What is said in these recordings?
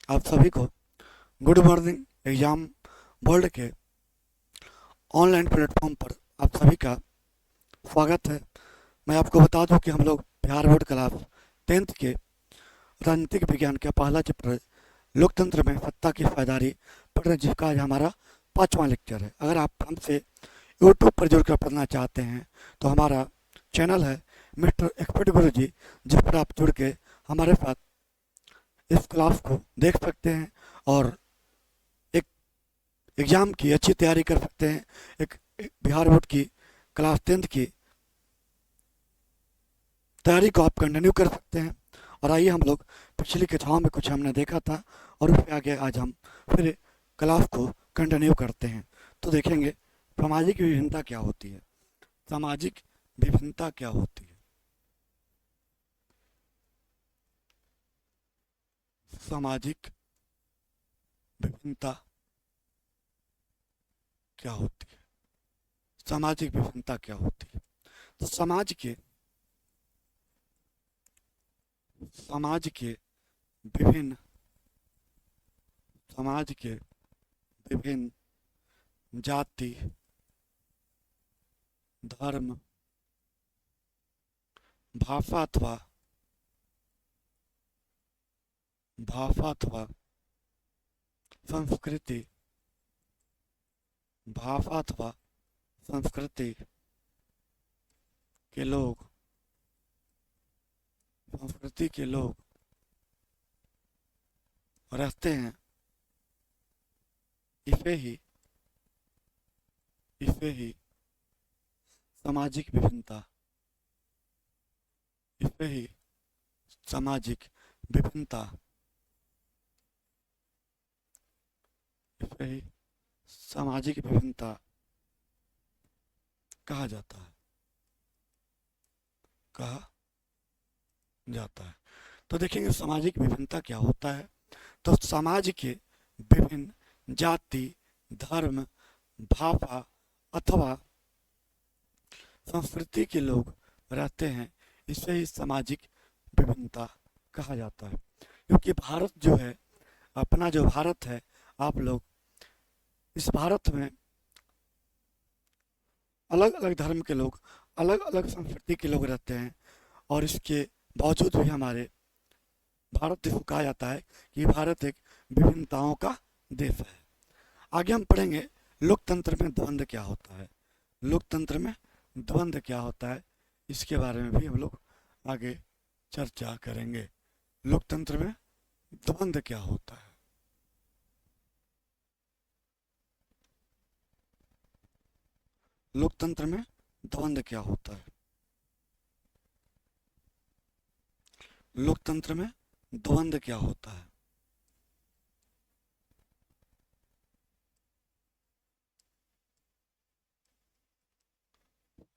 आप सभी को गुड मॉर्निंग एग्जाम वर्ल्ड के ऑनलाइन प्लेटफॉर्म पर आप सभी का स्वागत है। मैं आपको बता दूं कि हम लोग बिहार बोर्ड क्लास 10th के राजनीतिक विज्ञान का पहला चैप्टर लोकतंत्र में सत्ता की फायदारी पढ़ रहे, जिसका आज हमारा 5वां लेक्चर है। अगर आप हमसे यूट्यूब पर जुड़कर पढ़ना चाहते हैं तो हमारा चैनल है मिस्टर एक्सपर्ट गुरु जी, जिस पर आप जुड़ के हमारे साथ इस क्लास को देख सकते हैं और एक एग्ज़ाम की अच्छी तैयारी कर सकते हैं। एक बिहार बोर्ड की क्लास 10th की तैयारी को आप कंटिन्यू कर सकते हैं। और आइए हम लोग पिछली कक्षाओं में कुछ हमने देखा था और उसके आगे आज हम फिर क्लास को कंटिन्यू करते हैं। तो देखेंगे सामाजिक विभिन्नता क्या होती है। सामाजिक विभिन्नता क्या होती है। सामाजिक विभिन्नता क्या होती है। सामाजिक विभिन्नता क्या होती है। तो समाज के विभिन्न समाज के विभिन्न जाति, धर्म, भाषा अथवा संस्कृति भाषा अथवा संस्कृति के लोग रहते हैं। इसे ही सामाजिक विभिन्नता इसे ही सामाजिक विभिन्नता इसे ही सामाजिक विभिन्नता कहा जाता है। तो देखेंगे सामाजिक विभिन्नता क्या होता है। तो समाज के विभिन्न जाति, धर्म, भाषा अथवा संस्कृति के लोग रहते हैं। इसे ही सामाजिक विभिन्नता कहा जाता है। क्योंकि भारत जो है, अपना जो भारत है, आप लोग इस भारत में अलग अलग धर्म के लोग, अलग अलग संस्कृति के लोग रहते हैं। और इसके बावजूद भी हमारे भारत देश को कहा जाता है कि भारत एक विभिन्नताओं का देश है। आगे हम पढ़ेंगे लोकतंत्र में द्वंद्व क्या होता है। लोकतंत्र में द्वंद्व क्या होता है, इसके बारे में भी हम लोग आगे चर्चा करेंगे। लोकतंत्र में द्वंद्व क्या होता है। लोकतंत्र में द्वंद्व क्या होता है। लोकतंत्र में द्वंद्व क्या होता है।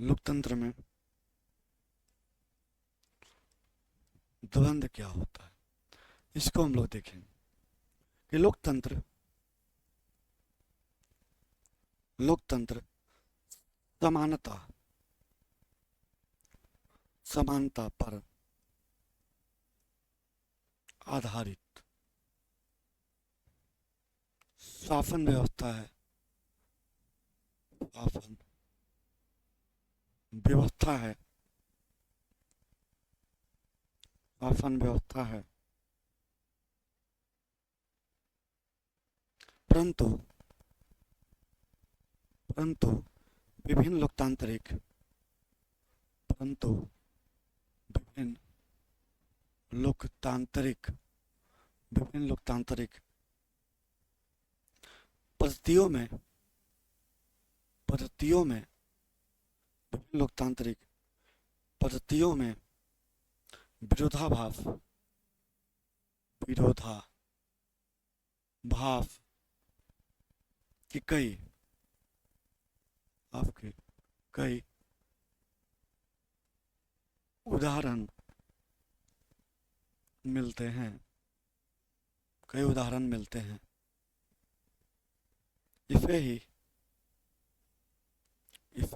लोकतंत्र में द्वंद्व क्या होता है, इसको हम लोग देखेंगे कि लोकतंत्र समानता समानता पर आधारित शासन व्यवस्था है। शासन व्यवस्था है। शासन व्यवस्था है। परंतु परंतु विभिन्न लोकतांत्रिक परंतु विभिन्न लोकतांत्रिक विभिन्न लोकतांत्रिक पद्धतियों में विभिन्न लोकतांत्रिक पद्धतियों में विरोधाभास की कई उदाहरण मिलते हैं। इसे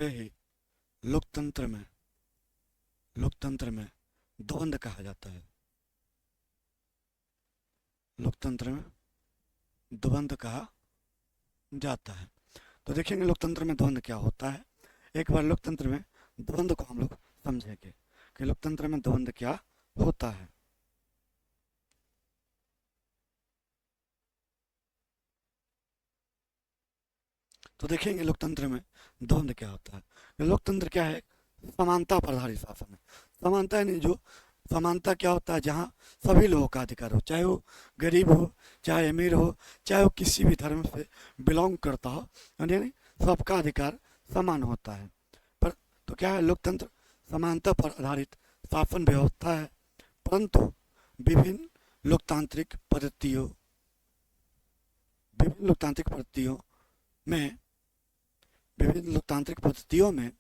ही लोकतंत्र में द्वंद्व कहा जाता है। लोकतंत्र में द्वंद्व कहा जाता है। तो देखेंगे लोकतंत्र में द्वंद्व क्या होता है। एक बार लोकतंत्र में द्वंद्व को हम लोग समझेंगे कि लोकतंत्र में द्वंद्व क्या होता है। तो देखेंगे लोकतंत्र में द्वंद्व क्या होता है। लोकतंत्र क्या है? समानता पर आधारित शासन है। समानता यानी जो समानता क्या होता है? जहाँ सभी लोगों का अधिकार हो, चाहे वो गरीब हो, चाहे अमीर हो, चाहे वो किसी भी धर्म से बिलोंग करता हो, यानी सबका अधिकार समान होता है। पर तो क्या है? लोकतंत्र समानता पर आधारित शासन व्यवस्था है, परंतु विभिन्न लोकतांत्रिक पद्धतियों विभिन्न लोकतांत्रिक पद्धतियों में विभिन्न लोकतांत्रिक पद्धतियों में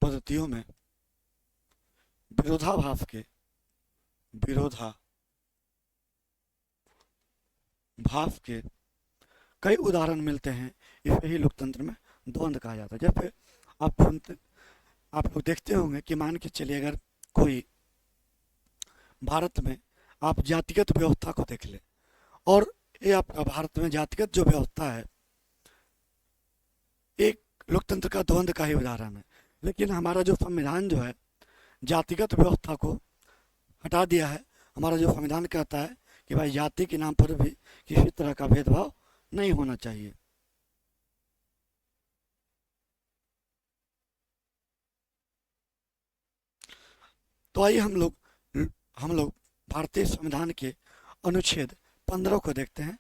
पद्धतियों में विरोधाभास के विरोधाभास के कई उदाहरण मिलते हैं। इसे ही लोकतंत्र में द्वंद्व कहा जाता है। जैसे आप लोग देखते होंगे कि मान के चलिए, अगर कोई भारत में आप जातिगत व्यवस्था को देख ले, और ये आपका भारत में जातिगत जो व्यवस्था है एक लोकतंत्र का द्वंद्व का ही उदाहरण है। लेकिन हमारा जो संविधान जो है जातिगत व्यवस्था को हटा दिया है। हमारा जो संविधान कहता है कि भाई जाति के नाम पर भी किसी तरह का भेदभाव नहीं होना चाहिए। तो आइए हम लोग भारतीय संविधान के अनुच्छेद 15 को देखते हैं।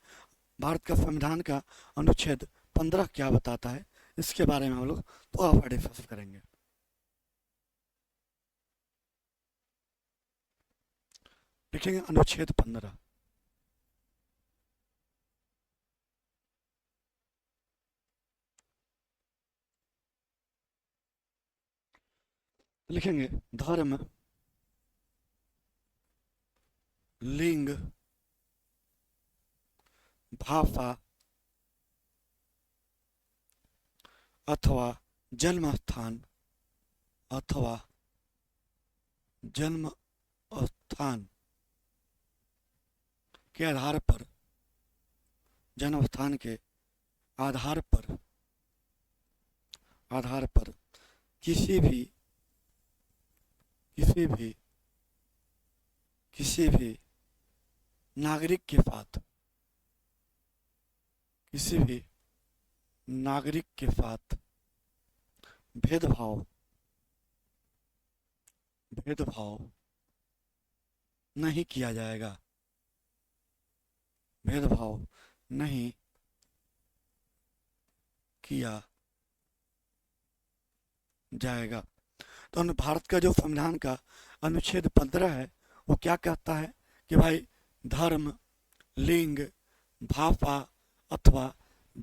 भारत का संविधान का अनुच्छेद 15 क्या बताता है, इसके बारे में हम लोग थोड़ा डिस्कस करेंगे। लिखेंगे अनुच्छेद 15। लिखेंगे धर्म, लिंग, भाषा अथवा जन्म स्थान अथवा जन्म स्थान के आधार पर जन्म स्थान के आधार पर किसी भी नागरिक के साथ किसी भी नागरिक के साथ भेदभाव नहीं किया जाएगा। भेदभाव नहीं किया जाएगा। तो भारत का जो संविधान का अनुच्छेद 15 है वो क्या कहता है कि भाई धर्म, लिंग, भाषा अथवा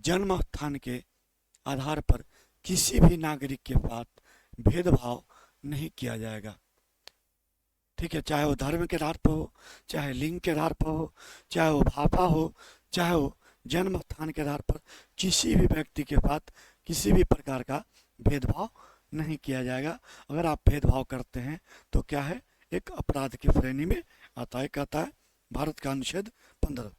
जन्म स्थान के आधार पर किसी भी नागरिक के साथ भेदभाव नहीं किया जाएगा। ठीक है, चाहे वो धर्म के आधार पर हो, चाहे लिंग के आधार पर हो, चाहे वो भाषा हो, चाहे वो जन्म स्थान के आधार पर किसी भी व्यक्ति के साथ किसी भी प्रकार का भेदभाव नहीं किया जाएगा। अगर आप भेदभाव करते हैं तो क्या है? एक अपराध की श्रेणी में आता है, कहता है भारत का अनुच्छेद 15।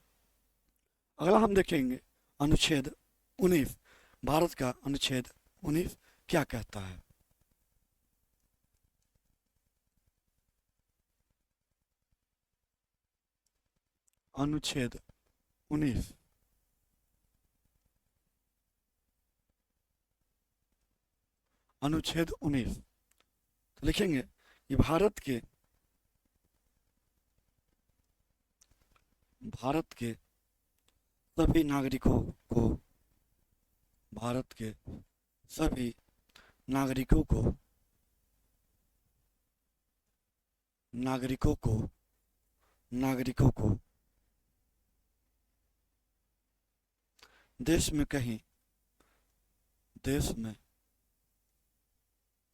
अगला हम देखेंगे अनुच्छेद 19। भारत का अनुच्छेद 19 क्या कहता है? अनुच्छेद 19 अनुच्छेद 19 तो लिखेंगे कि भारत के सभी नागरिकों को भारत के सभी नागरिकों को नागरिकों को नागरिकों को देश में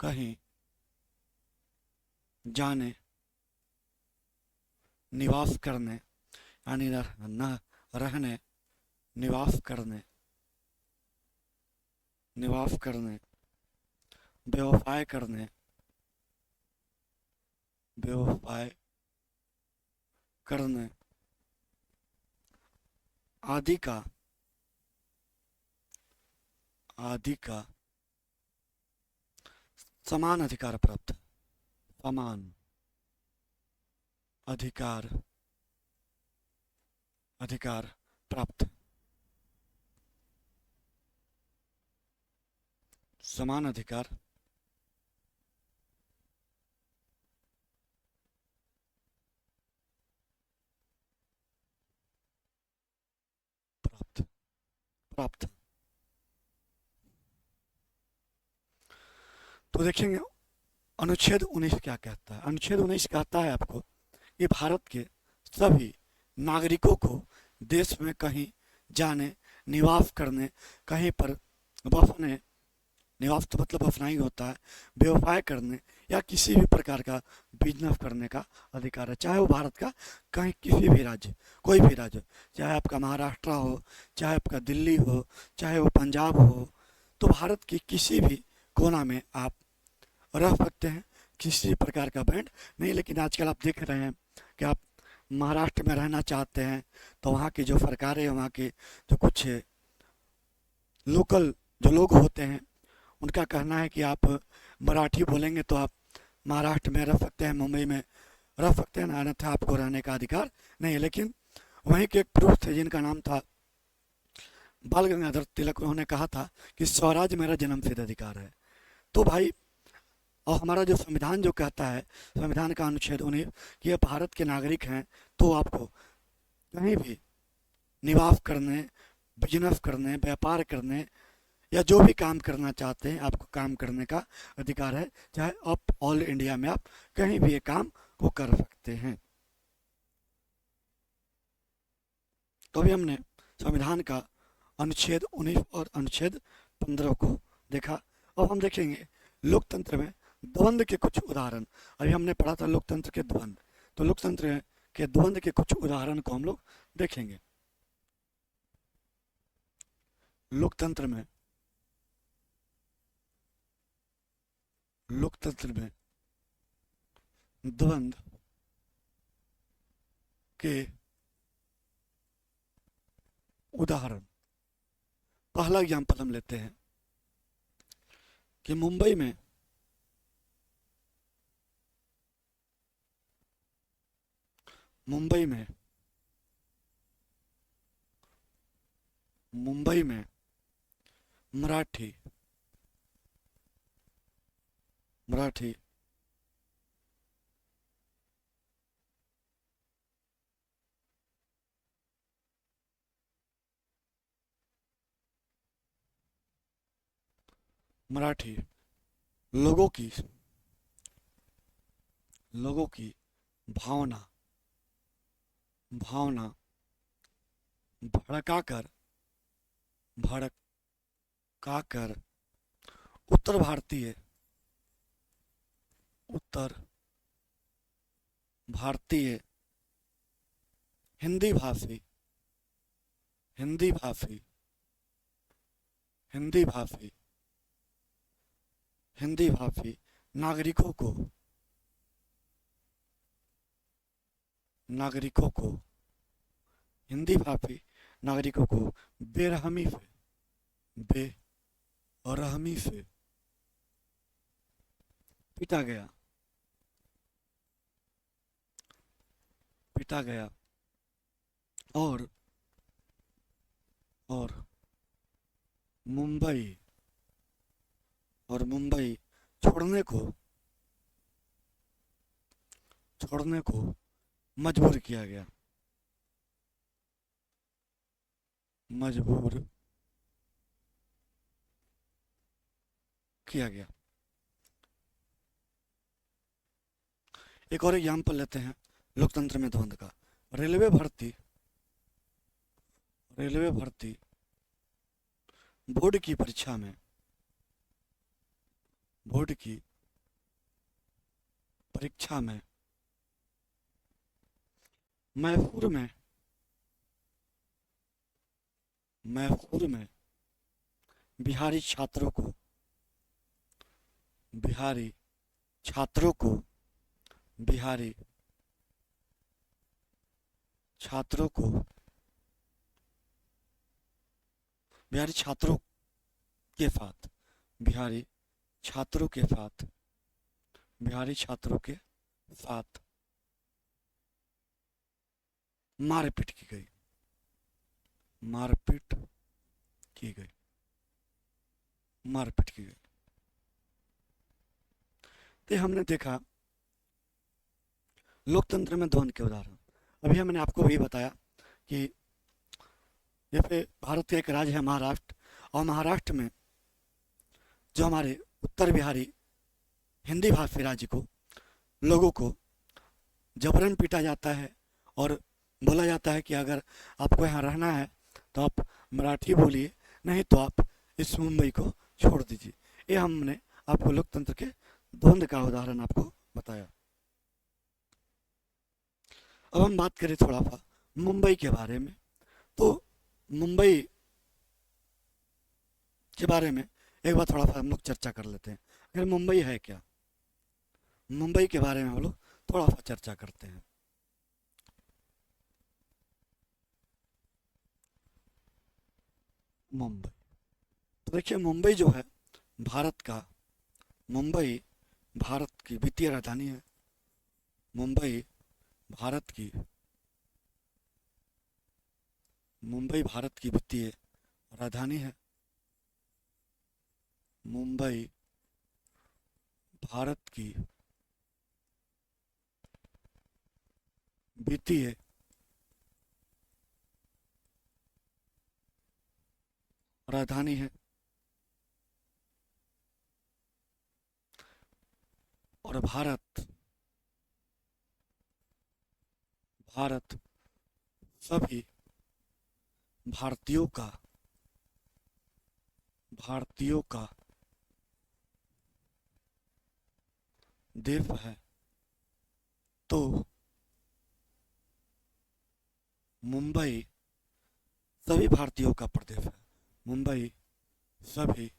कहीं जाने, निवास करने यानी रहने, निवास करने निवाफ करने, बेवफाई करने, बेवफाई करने आदि का, आदि का समान अधिकार प्राप्त, समान अधिकार, अधिकार प्राप्त, समान अधिकार प्राप्त, प्राप्त। तो देखेंगे अनुच्छेद 19 क्या कहता है। अनुच्छेद 19 कहता है आपको कि भारत के सभी नागरिकों को देश में कहीं जाने, निवास करने, कहीं पर बसने, निवास तो मतलब बसना ही होता है, व्यवसाय करने या किसी भी प्रकार का बिजनेस करने का अधिकार है, चाहे वो भारत का कहीं किसी भी राज्य, कोई भी राज्य, चाहे आपका महाराष्ट्र हो, चाहे आपका दिल्ली हो, चाहे वो पंजाब हो, तो भारत की किसी भी कोना में आप रह सकते हैं, किसी प्रकार का बैंड नहीं। लेकिन आजकल आप देख रहे हैं कि आप महाराष्ट्र में रहना चाहते हैं तो वहाँ की जो सरकार है, वहाँ के जो कुछ लोकल जो लोग होते हैं, उनका कहना है कि आप मराठी बोलेंगे तो आप महाराष्ट्र में रह सकते हैं, मुंबई में रह सकते हैं, अन्यथा आपको रहने का अधिकार नहीं है। लेकिन वहीं के एक पुरुष थे जिनका नाम था बाल गंगाधर तिलक, उन्होंने कहा था कि स्वराज मेरा जन्मसिद्ध अधिकार है। तो भाई, और हमारा जो संविधान जो कहता है, संविधान का अनुच्छेद 19 कि ये भारत के नागरिक हैं, तो आपको कहीं भी निवास करने, बिजनेस करने, व्यापार करने या जो भी काम करना चाहते हैं, आपको काम करने का अधिकार है, चाहे आप ऑल इंडिया में आप कहीं भी ये काम को कर सकते हैं। तो अभी हमने संविधान का अनुच्छेद 19 और अनुच्छेद 15 को देखा। अब हम देखेंगे लोकतंत्र में द्वंद्व के कुछ उदाहरण। अभी हमने पढ़ा था लोकतंत्र के द्वंद्व, तो लोकतंत्र के द्वंद्व के कुछ उदाहरण को हम लोग देखेंगे। लोकतंत्र में, लोकतंत्र में द्वंद्व के उदाहरण, पहला एग्जाम्पल हम लेते हैं कि मुंबई में मुंबई में मुंबई में मराठी मराठी मराठी लोगों की लोगों की भावना भावना भड़काकर भड़काकर उत्तर भारतीय उत्तर भारतीय हिंदी भाषी हिंदी भाषी हिंदी भाषी हिंदी भाषी नागरिकों को नागरिकों को हिंदी भाषी नागरिकों को बेरहमी से बेरहमी से पीटा गया पीटा गया और और मुंबई मुंबई छोड़ने को मजबूर किया गया मजबूर किया गया। एक और एग्जाम्पल लेते हैं लोकतंत्र में द्वंद्व का। रेलवे भर्ती बोर्ड की परीक्षा में बोर्ड की परीक्षा में मैसूर में बिहारी छात्रों को, बिहारी छात्रों को, बिहारी छात्रों को, बिहारी छात्रों के साथ, बिहारी छात्रों के साथ, बिहारी छात्रों के साथ मारपीट की गई, मारपीट की गई, मारपीट की गई। तो हमने देखा लोकतंत्र में द्वंद्व के उदाहरण। अभी मैंने आपको वही बताया कि जैसे भारत का एक राज्य है महाराष्ट्र, और महाराष्ट्र में जो हमारे उत्तर बिहारी हिंदी भाषी राज्य को, लोगों को जबरन पीटा जाता है और बोला जाता है कि अगर आपको यहाँ रहना है तो आप मराठी बोलिए, नहीं तो आप इस मुंबई को छोड़ दीजिए। ये हमने आपको लोकतंत्र के द्वंद्व का उदाहरण आपको बताया। अब हम बात करें थोड़ा सा मुंबई के बारे में। तो मुंबई के बारे में एक बार थोड़ा सा हम लोग चर्चा कर लेते हैं। अगर मुंबई है क्या, मुंबई के बारे में हम लोग थोड़ा सा चर्चा करते हैं। मुंबई, तो देखिए मुंबई जो है भारत का, मुंबई भारत की वित्तीय राजधानी है। मुंबई भारत की, मुंबई भारत की वित्तीय राजधानी है। मुंबई भारत की वित्तीय राजधानी है। और भारत, भारत सभी भारतीयों का, भारतीयों का देश है। तो मुंबई सभी भारतीयों का प्रदेश है। मुंबई सभी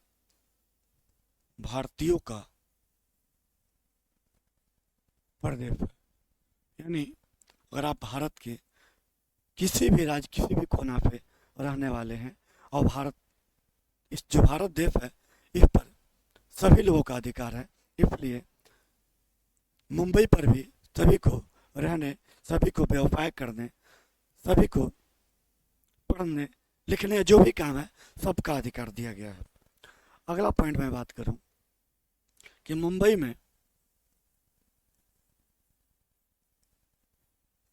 भारतीयों का प्रदेश है। यानी अगर आप भारत के किसी भी राज्य, किसी भी कोना पे रहने वाले हैं और भारत, इस जो भारत देश है इस पर सभी लोगों का अधिकार है, इसलिए मुंबई पर भी सभी को रहने, सभी को व्यवसाय करने, सभी को पढ़ने लिखने, जो भी काम है सबका अधिकार दिया गया है। अगला पॉइंट मैं बात करूं कि मुंबई में,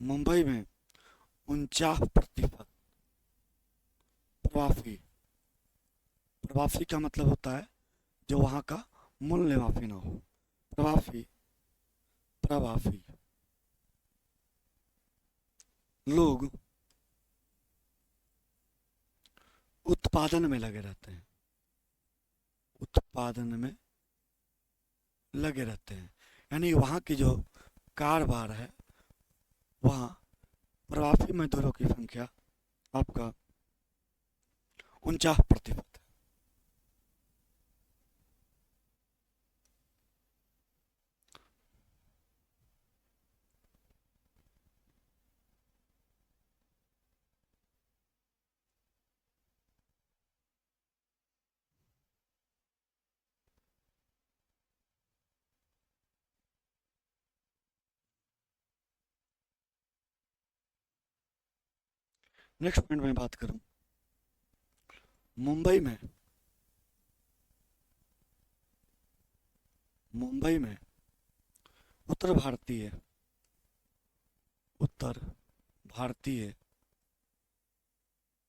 मुंबई में 49% प्रवासी, प्रवासी का मतलब होता है जो वहाँ का मूल निवासी ना हो। प्रवासी, प्रवासी लोग उत्पादन में लगे रहते हैं, उत्पादन में लगे रहते हैं। यानी वहाँ की जो कारोबार है, वहाँ प्रवासी मजदूरों की संख्या आपका 49% है। नेक्स्ट पॉइंट में बात करूं, मुंबई में, मुंबई में उत्तर भारतीय, उत्तर भारतीय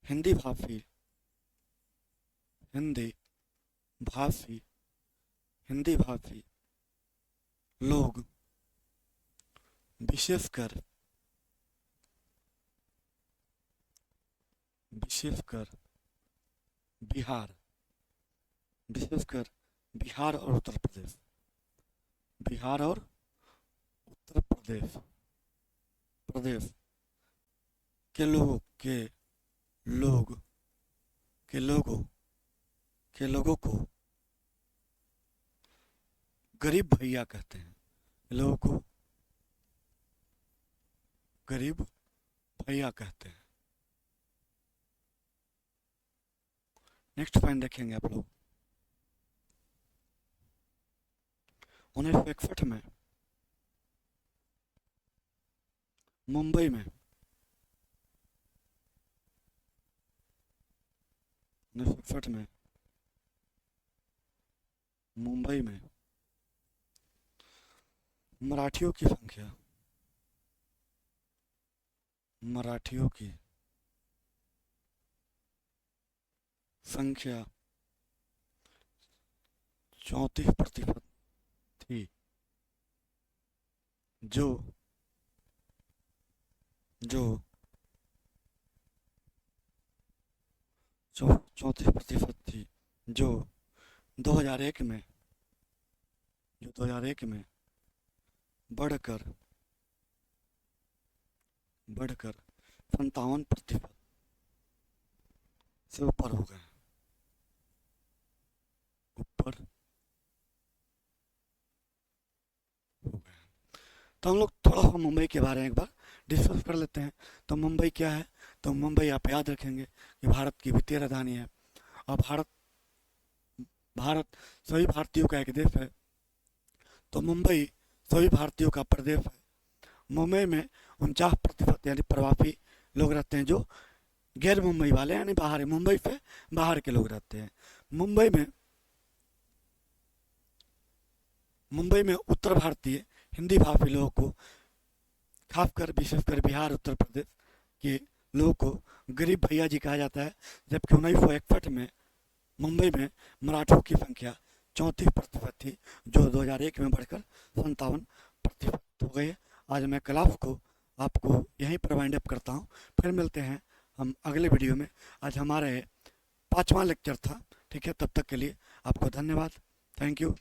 हिंदी भाषी, हिंदी भाषी, हिंदी भाषी लोग विशेषकर, विशेषकर बिहार, विशेषकर बिहार और उत्तर प्रदेश, बिहार और उत्तर प्रदेश, प्रदेश के लोगों के, लोग के लोगों के लोगों को गरीब भैया कहते हैं। लोगों को गरीब भैया कहते हैं। नेक्स्ट पॉइंट देखेंगे आप लोग। 1961 में मुंबई में 1961 में मुंबई में मराठियों की संख्या 34% थी, जो 34% थी, जो 2001 में बढ़कर 57% से ऊपर हो गए। तो हम लोग थोड़ा सा मुंबई के बारे में एक बार डिस्कस कर लेते हैं। तो मुंबई क्या है? तो मुंबई आप याद रखेंगे कि भारत की वित्तीय राजधानी है, और भारत सभी भारतीयों का एक देश है। तो मुंबई सभी भारतीयों का प्रदेश है। मुंबई में 49% यानी प्रवासी लोग रहते हैं, जो गैर मुंबई वाले यानी बाहर, मुंबई से बाहर के लोग रहते हैं। मुंबई में उत्तर भारतीय हिंदी भाषी लोगों को, खासकर विशेषकर बिहार उत्तर प्रदेश के लोगों को गरीब भैया जी कहा जाता है। जबकि 1961 में मुंबई में मराठों की संख्या 34% थी, जो 2001 में बढ़कर 57% हो गई। आज मैं क्लास को आपको यहीं पर वाइंड अप करता हूँ। फिर मिलते हैं हम अगले वीडियो में। आज हमारा 5वां लेक्चर था। ठीक है, तब तक के लिए आपको धन्यवाद। Thank you.